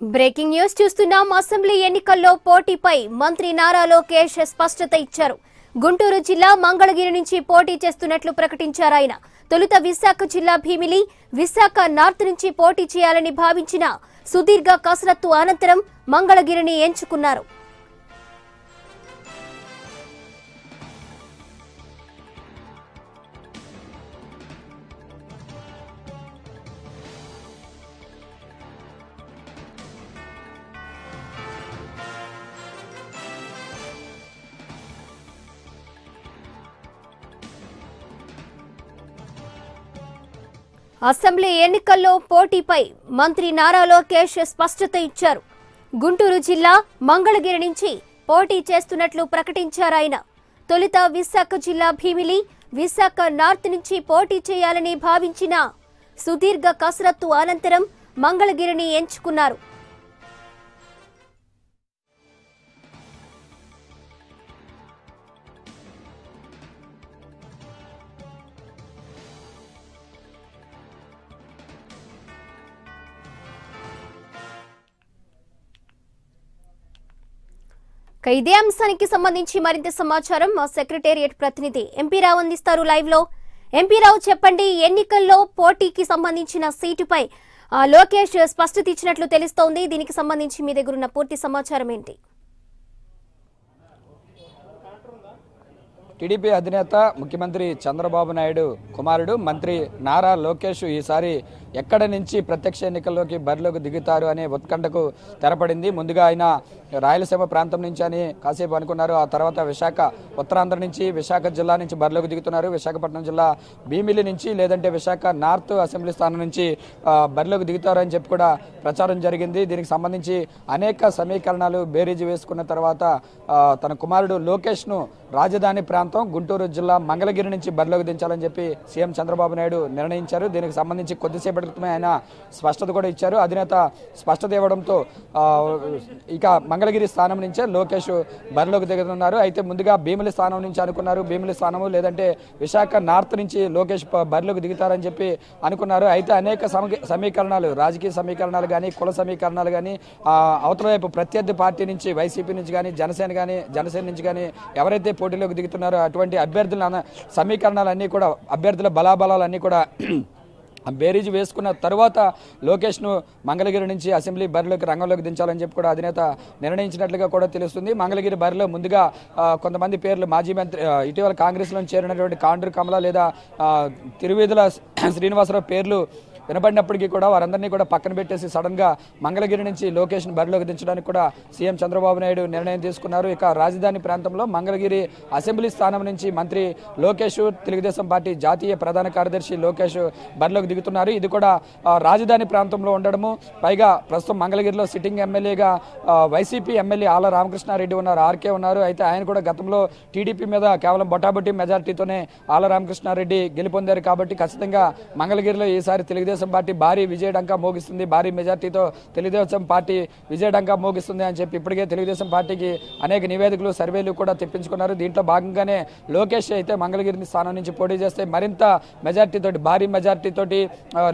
Breaking news చూస్తున్నాం. Assembly ఎన్నికల్లో పోటీపై మంత్రి నారా లోకేష్ స్పష్టత ఇచ్చారు. గుంటూరు జిల్లా మంగళగిరి నుంచి పోటీ చేస్తున్నట్లు ప్రకటించారు ఆయన. తొలుత విశాఖ జిల్లా భీమిలి, విశాఖ నార్త్ నుంచి పోటీ చేయాలని భావించిన సుదీర్ఘ కసరత్తు అనంతరం మంగళగిరిని ఎంచుకున్నారు. అసెంబ్లీ ఎన్నికల్లో పోటీపై మంత్రి నారా లోకేష్ స్పష్టత ఇచ్చారు. గుంటూరు జిల్లా మంగళగిరి నుంచి పోటీ చేస్తున్నట్లు ప్రకటించారు ఆయన. తొలుత విశాఖ జిల్లా భీమిలి, విశాఖ నార్త్ నుంచి పోటీ చేయాలని భావించిన సుదీర్ఘ కసరత్తు అనంతరం మంగళగిరిని ఎంచుకున్నారు. ఇదే అంశానికి సంబంధించి మరింత సమాచారం మా సెక్రటేరియట్ ప్రతినిధి ఎంపీ రావు అందిస్తారు లైవ్ లో. ఎంపీ రావు, చెప్పండి, ఎన్నికల్లో పోటీకి సంబంధించిన సీటుపై లోకేష్ స్పష్టత ఇచ్చినట్లు తెలుస్తోంది. దీనికి సంబంధించి మీ దగ్గర ఉన్న పూర్తి సమాచారం ఏంటి? టీడీపీ అధినేత ముఖ్యమంత్రి చంద్రబాబు నాయుడు కుమారుడు మంత్రి నారా లోకేష్ ఈసారి ఎక్కడి నుంచి ప్రత్యక్ష ఎన్నికల్లోకి బరిలోకి దిగుతారు అనే ఉత్కంఠకు తెరపడింది. ముందుగా ఆయన రాయలసీమ ప్రాంతం నుంచి అని కాసేపు అనుకున్నారు. ఆ తర్వాత విశాఖ ఉత్తరాంధ్ర నుంచి, విశాఖ జిల్లా నుంచి బరిలోకి దిగుతున్నారు. విశాఖపట్నం జిల్లా భీమిలి నుంచి లేదంటే విశాఖ నార్త్ అసెంబ్లీ స్థానం నుంచి బరిలోకి దిగుతారు అని చెప్పి కూడా ప్రచారం జరిగింది. దీనికి సంబంధించి అనేక సమీకరణాలు బేరీజు వేసుకున్న తర్వాత తన కుమారుడు లోకేష్ను రాజధాని ప్రాంతం గుంటూరు జిల్లా మంగళగిరి నుంచి బరిలోకి దించాలని చెప్పి సీఎం చంద్రబాబు నాయుడు నిర్ణయించారు. దీనికి సంబంధించి కొద్దిసేపటి క్రితమే ఆయన స్పష్టత కూడా ఇచ్చారు. అధినేత స్పష్టత ఇవ్వడంతో ఇక మంగళగిరి స్థానం నుంచే లోకేష్ బరిలోకి దిగుతున్నారు. అయితే ముందుగా భీమిలి స్థానం నుంచి అనుకున్నారు. భీమిలి స్థానము లేదంటే విశాఖ నార్త్ నుంచి లోకేష్ బరిలోకి దిగుతారని చెప్పి అనుకున్నారు. అయితే అనేక సమీకరణాలు, రాజకీయ సమీకరణాలు కానీ, కుల సమీకరణాలు కానీ, అవతల వైపు ప్రత్యర్థి పార్టీ నుంచి, వైసీపీ నుంచి కానీ, జనసేన నుంచి కానీ ఎవరైతే పోటీలోకి దిగుతున్నారో అటువంటి అభ్యర్థుల సమీకరణాలన్నీ కూడా, అభ్యర్థుల బలాబలాలన్నీ కూడా బేరీజు వేసుకున్న తర్వాత లోకేష్ను మంగళగిరి నుంచి అసెంబ్లీ బరిలోకి రంగంలోకి దించాలని చెప్పి కూడా అధినేత నిర్ణయించినట్లుగా కూడా తెలుస్తుంది. మంగళగిరి బరిలో ముందుగా కొంతమంది పేర్లు మాజీ మంత్రి, ఇటీవల కాంగ్రెస్లో చేరినటువంటి కాండ్రు కమల లేదా తిరువీధుల శ్రీనివాసరావు పేర్లు వినపడినప్పటికీ కూడా వారందరినీ కూడా పక్కన పెట్టేసి సడన్గా మంగళగిరి నుంచి లోకేష్ను బరిలోకి దించడానికి కూడా సీఎం చంద్రబాబు నాయుడు నిర్ణయం తీసుకున్నారు. ఇక రాజధాని ప్రాంతంలో మంగళగిరి అసెంబ్లీ స్థానం నుంచి మంత్రి లోకేష్, తెలుగుదేశం పార్టీ జాతీయ ప్రధాన కార్యదర్శి లోకేష్ బరిలోకి దిగుతున్నారు. ఇది కూడా రాజధాని ప్రాంతంలో ఉండడము, పైగా ప్రస్తుతం మంగళగిరిలో సిట్టింగ్ ఎమ్మెల్యేగా వైసీపీ ఎమ్మెల్యే ఆల రామకృష్ణారెడ్డి ఉన్నారు, ఆర్కే ఉన్నారు. అయితే ఆయన కూడా గతంలో టీడీపీ మీద కేవలం బొటాబొట్టి మెజార్టీతోనే ఆల రామకృష్ణారెడ్డి గెలుపొందారు. కాబట్టి ఖచ్చితంగా మంగళగిరిలో ఈసారి తెలుగుదేశం పార్టీ భారీ విజయడంకా మోగిస్తుంది, భారీ మెజార్టీతో తెలుగుదేశం పార్టీ విజయడంకా మోగిస్తుంది అని చెప్పి ఇప్పటికే తెలుగుదేశం పార్టీకి అనేక నివేదికలు, సర్వేలు కూడా తెప్పించుకున్నారు. దీంట్లో భాగంగానే లోకేష్ అయితే మంగళగిరి స్థానం నుంచి పోటీ చేస్తే మరింత మెజార్టీతోటి, భారీ మెజార్టీతోటి,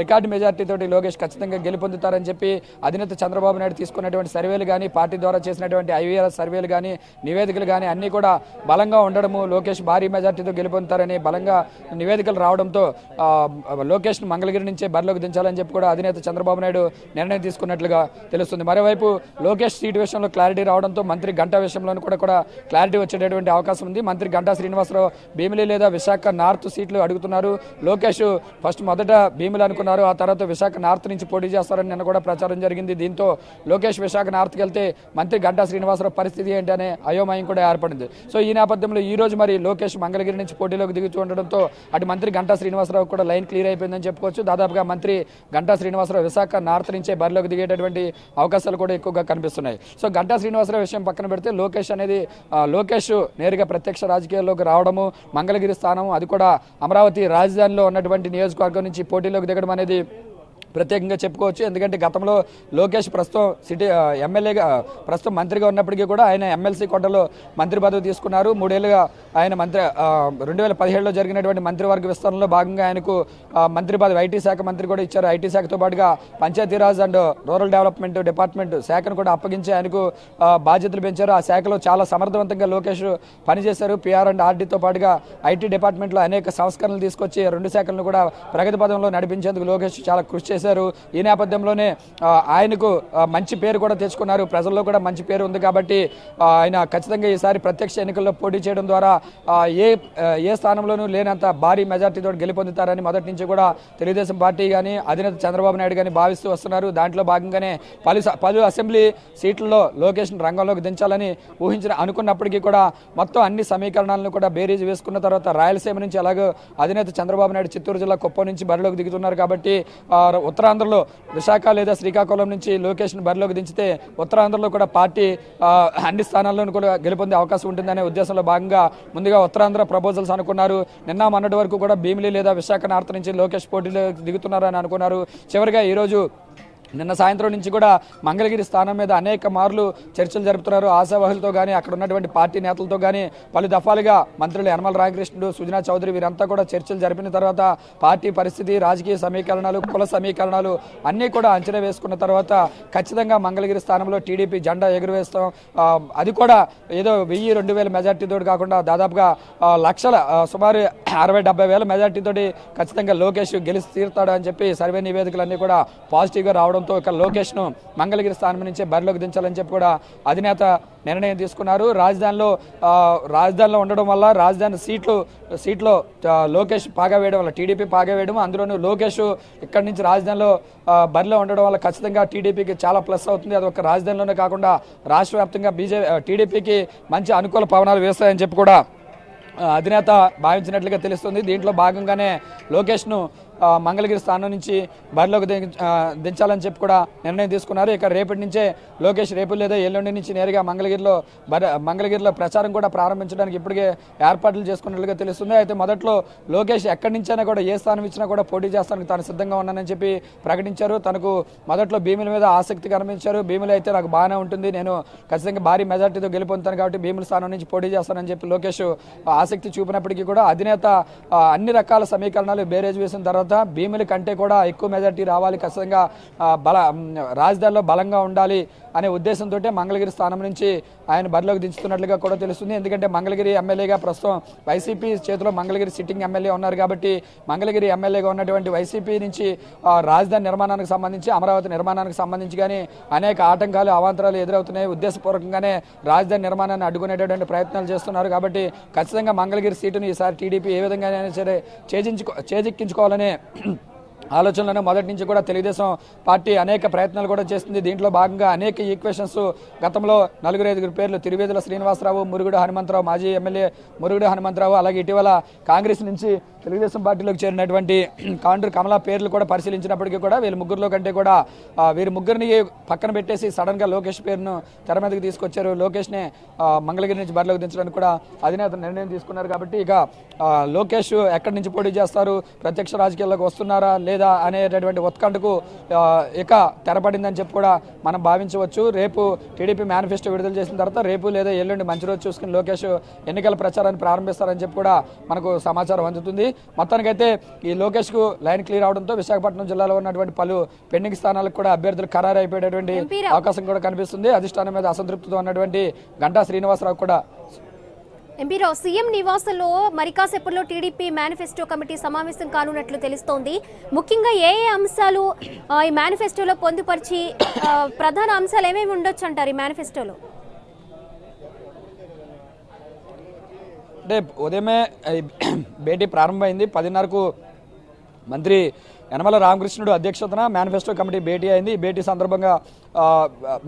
రికార్డు మెజార్టీతోటి లోకేష్ ఖచ్చితంగా గెలుపొందుతారని చెప్పి అధినేత చంద్రబాబు నాయుడు తీసుకున్నటువంటి సర్వేలు కానీ, పార్టీ ద్వారా చేసినటువంటి ఐవీఆర్ సర్వేలు కానీ, నివేదికలు కానీ అన్నీ కూడా బలంగా ఉండడము, లోకేష్ భారీ మెజార్టీతో గెలుపొందుతారని బలంగా నివేదికలు రావడంతో లోకేష్ను మంగళగిరి నుంచే బరిలోకి దించాలని చెప్పి కూడా అధినేత చంద్రబాబు నాయుడు నిర్ణయం తీసుకున్నట్లుగా తెలుస్తుంది. మరోవైపు లోకేష్ సీటు విషయంలో క్లారిటీ రావడంతో మంత్రి గంటా విషయంలో కూడా క్లారిటీ వచ్చేటటువంటి అవకాశం ఉంది. మంత్రి గంటా శ్రీనివాసరావు భీమిలి లేదా విశాఖ నార్త్ సీట్లు అడుగుతున్నారు. లోకేష్ మొదట భీమిలి అనుకున్నారు, ఆ తర్వాత విశాఖ నార్త్ నుంచి పోటీ చేస్తారని నిన్న కూడా ప్రచారం జరిగింది. దీంతో లోకేష్ విశాఖ నార్త్కి వెళ్తే మంత్రి గంటా శ్రీనివాసరావు పరిస్థితి ఏంటి అనే అయోమయం కూడా ఏర్పడింది. సో ఈ నేపథ్యంలో ఈ రోజు మరి లోకేష్ మంగళగిరి నుంచి పోటీలోకి దిగుతూ ఉండడంతో అటు మంత్రి గంటా శ్రీనివాసరావు కూడా లైన్ క్లియర్ అయిపోయిందని చెప్పుకోవచ్చు. దాదాపుగా మంత్రి గంటా శ్రీనివాసరావు విశాఖ నార్త్ నుంచే బరిలోకి దిగేటటువంటి అవకాశాలు కూడా ఎక్కువగా కనిపిస్తున్నాయి. సో గంటా శ్రీనివాసరావు విషయం పక్కన పెడితే లోకేష్ నేరుగా ప్రత్యక్ష రాజకీయాల్లోకి రావడము, మంగళగిరి స్థానం అది కూడా అమరావతి రాజధానిలో ఉన్నటువంటి నియోజకవర్గం నుంచి పోటీలోకి దిగడం అనేది ప్రత్యేకంగా చెప్పుకోవచ్చు. ఎందుకంటే గతంలో లోకేష్ ప్రస్తుతం ఎమ్మెల్యేగా ప్రస్తుతం మంత్రిగా ఉన్నప్పటికీ కూడా ఆయన ఎమ్మెల్సీ కోటలో మంత్రి పదవి తీసుకున్నారు. 3 ఏళ్లుగా ఆయన మంత్రి 2017లో జరిగినటువంటి మంత్రివర్గ విస్తరణలో భాగంగా ఆయనకు మంత్రి పదవి ఐటీ శాఖ మంత్రి కూడా ఇచ్చారు. ఐటీ శాఖతో పాటుగా Panchayati Raj and rural development department శాఖను కూడా అప్పగించి ఆయనకు బాధ్యతలు పెంచారు. ఆ శాఖలో చాలా సమర్థవంతంగా లోకేష్ పనిచేశారు. పిఆర్ అండ్ ఆర్డీతో పాటుగా ఐటీ డిపార్ట్మెంట్లో అనేక సంస్కరణలు తీసుకొచ్చి 2 శాఖలను కూడా ప్రగతి పదంలో నడిపించేందుకు లోకేష్ చాలా కృషి చేశారు. ఈ నేపథ్యంలోనే ఆయనకు మంచి పేరు కూడా తెచ్చుకున్నారు. ప్రజల్లో కూడా మంచి పేరు ఉంది కాబట్టి ఆయన ఖచ్చితంగా ఈసారి ప్రత్యక్ష ఎన్నికల్లో పోటీ చేయడం ద్వారా ఏ స్థానంలోనూ లేనంత భారీ మెజార్టీతో గెలుపొందుతారని మొదటి నుంచి కూడా తెలుగుదేశం పార్టీ కానీ అధినేత చంద్రబాబు నాయుడు కానీ భావిస్తూ వస్తున్నారు. దాంట్లో భాగంగానే పలు అసెంబ్లీ సీట్లలో లోకేష్ను రంగంలోకి దించాలని అనుకున్నప్పటికీ కూడా మొత్తం అన్ని సమీకరణాలను కూడా బేరీజ్ వేసుకున్న తర్వాత రాయలసీమ నుంచి అలాగే అధినేత చంద్రబాబు నాయుడు చిత్తూరు జిల్లా కుప్పం నుంచి బరిలోకి దిగుతున్నారు. కాబట్టి ఉత్తరాంధ్రలో విశాఖ లేదా శ్రీకాకుళం నుంచి లోకేష్ను బరిలోకి దించితే ఉత్తరాంధ్రలో కూడా పార్టీ అన్ని స్థానాల్లోనూ కూడా గెలుపొందే అవకాశం ఉంటుందనే ఉద్దేశంలో భాగంగా ముందుగా ఉత్తరాంధ్ర ప్రపోజల్స్ అనుకున్నారు. నిన్న మొన్నటి వరకు కూడా భీమిలి లేదా విశాఖ నార్త్ నుంచి లోకేష్ పోటీలో దిగుతున్నారని అనుకున్నారు. చివరిగా ఈరోజు నిన్న సాయంత్రం నుంచి కూడా మంగళగిరి స్థానం మీద అనేక మార్లు చర్చలు జరుపుతున్నారు. ఆశావాహులతో కానీ అక్కడ ఉన్నటువంటి పార్టీ నేతలతో కానీ పలు దఫాలుగా మంత్రులు యనమల రామకృష్ణుడు, సుజనా చౌదరి వీరంతా కూడా చర్చలు జరిపిన తర్వాత పార్టీ పరిస్థితి, రాజకీయ సమీకరణాలు, కుల సమీకరణాలు అన్నీ కూడా అంచనా వేసుకున్న తర్వాత ఖచ్చితంగా మంగళగిరి స్థానంలో టీడీపీ జెండా ఎగురవేస్తాం, అది కూడా ఏదో 1000-2000 మెజార్టీతో కాకుండా దాదాపుగా లక్షల సుమారు 60-70 వేల మెజార్టీతోటి ఖచ్చితంగా లోకేష్ గెలిచి తీరుతాడు అని చెప్పి సర్వే నివేదికలన్నీ కూడా పాజిటివ్గా రావడం ఇక లోకేష్ను మంగళగిరి స్థానం నుంచే బరిలోకి దించాలని చెప్పి కూడా అధినేత నిర్ణయం తీసుకున్నారు. రాజధానిలో ఉండడం వల్ల రాజధాని సీట్లో లోకేష్ పాగా వేయడం వల్ల టీడీపీ పాగా వేయడం, అందులోనూ లోకేష్ ఇక్కడి నుంచి రాజధానిలో బరిలో ఉండడం వల్ల ఖచ్చితంగా టీడీపీకి చాలా ప్లస్ అవుతుంది. అది ఒక రాజధానిలోనే కాకుండా రాష్ట్ర వ్యాప్తంగా టీడీపీకి మంచి అనుకూల పవనాలు వేస్తాయని చెప్పి కూడా అధినేత భావించినట్లుగా తెలుస్తుంది. దీంట్లో భాగంగానే లోకేష్ను మంగళగిరి స్థానం నుంచి బరిలోకి దించాలని చెప్పి కూడా నిర్ణయం తీసుకున్నారు. ఇక రేపటి నుంచే లోకేష్ రేపు లేదా ఎల్లుండి నుంచి నేరుగా మంగళగిరిలో ప్రచారం కూడా ప్రారంభించడానికి ఇప్పటికే ఏర్పాట్లు చేసుకున్నట్లుగా తెలుస్తుంది. అయితే మొదట్లో లోకేష్ ఎక్కడి నుంచైనా కూడా ఏ స్థానం ఇచ్చినా కూడా పోటీ చేస్తానికి తాను సిద్ధంగా ఉన్నానని చెప్పి ప్రకటించారు. తనకు మొదట్లో భీముల మీద ఆసక్తి కనిపించారు. భీములు అయితే నాకు బాగానే ఉంటుంది, నేను ఖచ్చితంగా భారీ మెజార్టీతో గెలుపొందుతాను కాబట్టి భీముల స్థానం నుంచి పోటీ చేస్తానని చెప్పి లోకేష్ ఆసక్తి చూపినప్పటికీ కూడా అధినేత అన్ని రకాల సమీకరణాలు బేరేజ్ వేసిన తర్వాత భీముల కంటే కూడా ఎక్కువ మెజార్టీ రావాలి, ఖచ్చితంగా రాజధానిలో బలంగా ఉండాలి అనే ఉద్దేశంతో మంగళగిరి స్థానం నుంచి ఆయన బరిలోకి దించుతున్నట్లుగా కూడా తెలుస్తుంది. ఎందుకంటే మంగళగిరి ఎమ్మెల్యేగా ప్రస్తుతం వైసీపీ చేతిలో మంగళగిరి సిట్టింగ్ ఎమ్మెల్యే ఉన్నారు కాబట్టి మంగళగిరి ఎమ్మెల్యేగా ఉన్నటువంటి వైసీపీ నుంచి రాజధాని నిర్మాణానికి సంబంధించి, అమరావతి నిర్మాణానికి సంబంధించి కానీ అనేక ఆటంకాలు, అవాంతరాలు ఎదురవుతున్నాయి. ఉద్దేశపూర్వకంగానే రాజధాని నిర్మాణాన్ని అడ్డుకునేటటువంటి ప్రయత్నాలు చేస్తున్నారు. కాబట్టి ఖచ్చితంగా మంగళగిరి సీటును ఈసారి టీడీపీ ఏ విధంగానైనా సరే చేజిక్కించుకోవాలనే ఆలోచనలోనే మొదటి నుంచి కూడా తెలుగుదేశం పార్టీ అనేక ప్రయత్నాలు కూడా చేస్తుంది. దీంట్లో భాగంగా అనేక ఈక్వేషన్స్ గతంలో 4-5 పేర్లు తిరువేదుల శ్రీనివాసరావు, మురుగుడు హనుమంతరావు, మాజీ ఎమ్మెల్యే మురుగుడు హనుమంతరావు, అలాగే ఇటీవల కాంగ్రెస్ నుంచి తెలుగుదేశం పార్టీలోకి చేరినటువంటి కాండ్రు కమలా పేర్లు కూడా పరిశీలించినప్పటికీ కూడా వీళ్ళ ముగ్గురులో కంటే కూడా వీరి ముగ్గురిని పక్కన పెట్టేసి సడన్ గా లోకేష్ పేరును తెర మీదకి తీసుకొచ్చారు. లోకేష్నే మంగళగిరి నుంచి బరిలోకి దించడానికి కూడా అధినేత నిర్ణయం తీసుకున్నారు. కాబట్టి ఇక లోకేష్ ఎక్కడి నుంచి పోటీ చేస్తారు, ప్రత్యక్ష రాజకీయాల్లోకి వస్తున్నారా లేదా అనేటటువంటి ఉత్కంఠకు ఇక తెరపడిందని చెప్పి కూడా మనం భావించవచ్చు. రేపు టీడీపీ మేనిఫెస్టో విడుదల చేసిన తర్వాత రేపు లేదా ఎల్లుండి మంచి రోజు చూసుకుని లోకేష్ ఎన్నికల ప్రచారాన్ని ప్రారంభిస్తారని చెప్పి కూడా మనకు సమాచారం అందుతుంది. మొత్తానికైతే ఈ లోకేష్ కు లైన్ క్లియర్ అవడంతో విశాఖపట్నం జిల్లాలో ఉన్నటువంటి పలు పెండింగ్ స్థానాలకు కూడా అభ్యర్థులు ఖరారు అయిపోయేటువంటి అవకాశం కూడా కనిపిస్తుంది. అధిష్టానం మీద అసంతృప్తితో ఉన్నటువంటి గంటా శ్రీనివాసరావు కూడా ఎంపీరావు సీఎం నివాసంలో మరి కాసేపట్లో టీడీపీ మేనిఫెస్టో కమిటీ సమావేశం కానున్నట్లు తెలుస్తోంది. ముఖ్యంగా ఏ అంశాలు ఈ మేనిఫెస్టోలో పొందుపరిచి ప్రధాన అంశాలు ఏమేమి ఉండొచ్చు అంటారు ఈ మేనిఫెస్టోలో? అంటే ఉదయమే భేటీ ప్రారంభమైంది. 10:30కు మంత్రి యనమల రామకృష్ణుడు అధ్యక్షతన మేనిఫెస్టో కమిటీ భేటీ అయింది. ఈ భేటీ సందర్భంగా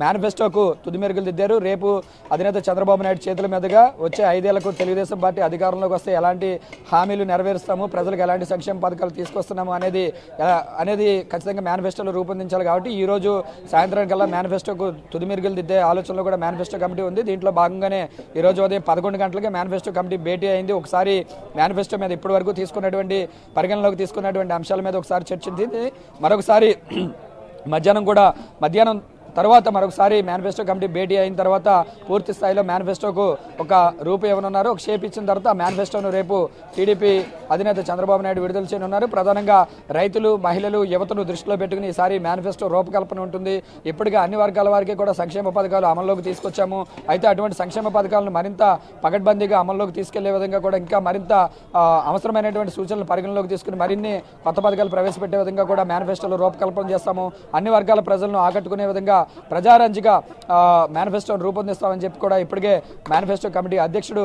మేనిఫెస్టోకు తుది మెరుగులు దిద్దారు. రేపు అధినేత చంద్రబాబు నాయుడు చేతుల మీదుగా వచ్చే 5 ఏళ్లకు తెలుగుదేశం పార్టీ అధికారంలోకి వస్తే ఎలాంటి హామీలు నెరవేరుస్తాము, ప్రజలకు ఎలాంటి సంక్షేమ పథకాలు తీసుకొస్తున్నాము అనేది ఖచ్చితంగా మేనిఫెస్టోలో రూపొందించాలి. కాబట్టి ఈ రోజు సాయంత్రం కల్లా మేనిఫెస్టోకు తుది మెరుగులు దిద్దే ఆలోచనలో కూడా మేనిఫెస్టో కమిటీ ఉంది. దీంట్లో భాగంగానే ఈ రోజు ఉదయం 11 గంటలకే మేనిఫెస్టో కమిటీ భేటీ అయింది. ఒకసారి మేనిఫెస్టో మీద ఇప్పటి వరకు పరిగణలోకి తీసుకున్నటువంటి అంశాల మీద ఒకసారి చర్చించింది. మరొకసారి మధ్యాహ్నం తర్వాత మరొకసారి మేనిఫెస్టో కమిటీ భేటీ అయిన తర్వాత పూర్తి స్థాయిలో మేనిఫెస్టోకు ఒక రూపు ఇవ్వనున్నారు. ఒక షేప్ ఇచ్చిన తర్వాత ఆ మేనిఫెస్టోను రేపు టీడీపీ అధినేత చంద్రబాబు నాయుడు విడుదల చేయనున్నారు. ప్రధానంగా రైతులు, మహిళలు, యువతను దృష్టిలో పెట్టుకుని ఈసారి మేనిఫెస్టో రూపకల్పన ఉంటుంది. ఇప్పటికే అన్ని వర్గాల వారికి కూడా సంక్షేమ పథకాలు అమల్లోకి తీసుకొచ్చాము. అయితే అటువంటి సంక్షేమ పథకాలను మరింత పకడ్బందీగా అమల్లోకి తీసుకెళ్లే విధంగా కూడా ఇంకా మరింత అవసరమైనటువంటి సూచనలు పరిగణలోకి తీసుకుని మరిన్ని కొత్త పథకాలు ప్రవేశపెట్టే విధంగా కూడా మేనిఫెస్టోలో రూపకల్పన చేస్తాము. అన్ని వర్గాల ప్రజలను ఆకట్టుకునే విధంగా ప్రజారంజిగా మేనిఫెస్టోను రూపొందిస్తామని చెప్పి కూడా ఇప్పటికే మేనిఫెస్టో కమిటీ అధ్యక్షుడు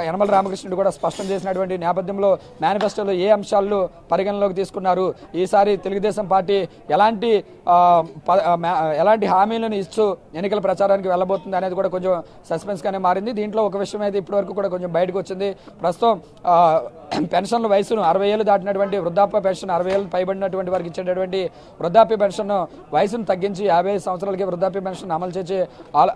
యనమల రామకృష్ణుడు కూడా స్పష్టం చేసినటువంటి నేపథ్యంలో మేనిఫెస్టోలో ఏ అంశాలను పరిగణలోకి తీసుకున్నారు, ఈసారి తెలుగుదేశం పార్టీ ఎలాంటి హామీలను ఇస్తూ ఎన్నికల ప్రచారానికి వెళ్ళబోతుంది అనేది కూడా కొంచెం సస్పెన్స్ గానే మారింది. దీంట్లో ఒక విషయం అయితే ఇప్పటివరకు కూడా కొంచెం బయటకు వచ్చింది. ప్రస్తుతం పెన్షన్ల వయసును 60 ఏళ్ళు దాటినటువంటి వృద్ధాప్య పెన్షన్, 60 ఏళ్ళు పైబడినటువంటి వారికి ఇచ్చేటటువంటి వృద్ధాప్య పెన్షన్ వయసును తగ్గించి 55 సంవత్సరాలకి వృద్ధాప్య పెన్షన్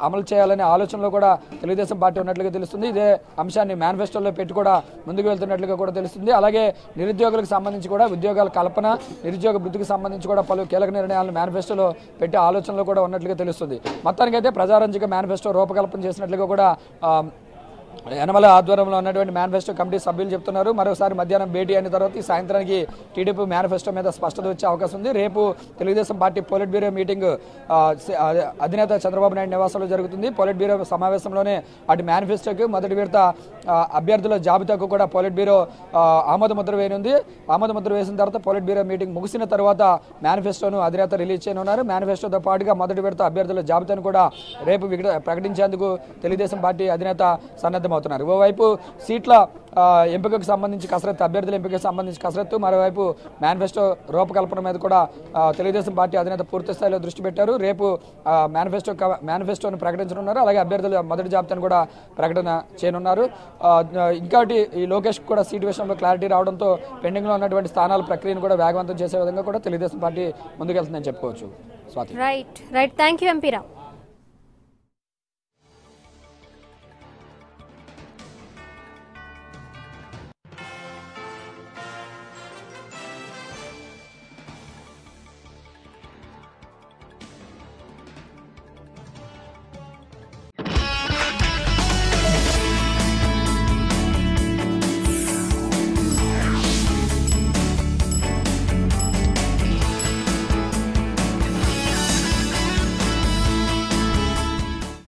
అమలు చేయాలనే ఆలోచనలో కూడా తెలుగుదేశం పార్టీ ఉన్నట్లుగా తెలుస్తుంది. ఇదే అంశాన్ని మేనిఫెస్టోలో పెట్టి కూడా ముందుకు వెళ్తున్నట్లుగా కూడా తెలుస్తుంది. అలాగే నిరుద్యోగులకు సంబంధించి కూడా ఉద్యోగాల కల్పన, నిరుద్యోగ వృద్ధికి సంబంధించి కూడా పలు కీలక నిర్ణయాలను మేనిఫెస్టోలో పెట్టే ఆలోచనలో కూడా ఉన్నట్లుగా తెలుస్తుంది. మొత్తానికైతే ప్రజారంజిక మేనిఫెస్టో రూపకల్పన చేసినట్లుగా కూడా యనమల ఆధ్వర్యంలో ఉన్నటువంటి మేనిఫెస్టో కమిటీ సభ్యులు చెప్తున్నారు. మరోసారి మధ్యాహ్నం భేటీ అయిన తర్వాత ఈ సాయంత్రానికి టీడీపీ మేనిఫెస్టో మీద స్పష్టత వచ్చే అవకాశం ఉంది. రేపు Telugu Desam party polit bureau meeting అధినేత చంద్రబాబు నాయుడు నివాసంలో జరుగుతుంది. పోలిట్ బ్యూరో సమావేశంలోనే అటు మేనిఫెస్టోకి మొదటి విడత అభ్యర్థుల జాబితాకు కూడా పోలిట్ బ్యూరో ఆమోద ముద్ర వేయనుంది. ఆమోద ముద్ర వేసిన తర్వాత పోలిట్ బ్యూరో మీటింగ్ ముగిసిన తర్వాత మేనిఫెస్టోను అధినేత రిలీజ్ చేయనున్నారు. మేనిఫెస్టోతో పాటుగా మొదటి విడత అభ్యర్థుల జాబితాను కూడా రేపు ప్రకటించేందుకు తెలుగుదేశం పార్టీ అధినేత సన్నద్ధమవుతున్నారు. ఓవైపు సీట్ల ఎంపికకు సంబంధించి కసరత్తు, అభ్యర్థుల ఎంపికకు సంబంధించి కసరత్తు, మరోవైపు మేనిఫెస్టో రూపకల్పన మీద కూడా తెలుగుదేశం పార్టీ అధినేత పూర్తి స్థాయిలో దృష్టి పెట్టారు. రేపు మేనిఫెస్టోను ప్రకటించనున్నారు. అలాగే అభ్యర్థుల మొదటి జాబితాను కూడా ప్రకటన చేయనున్నారు. ఇంకోటి ఈ లోకేష్ కూడా సీటు విషయంలో క్లారిటీ రావడంతో పెండింగ్లో ఉన్నటువంటి స్థానాల ప్రక్రియను కూడా వేగవంతం చేసే విధంగా కూడా తెలుగుదేశం పార్టీ ముందుకెళ్తుందని చెప్పుకోవచ్చు. Swathi. Right thank you MP Rao.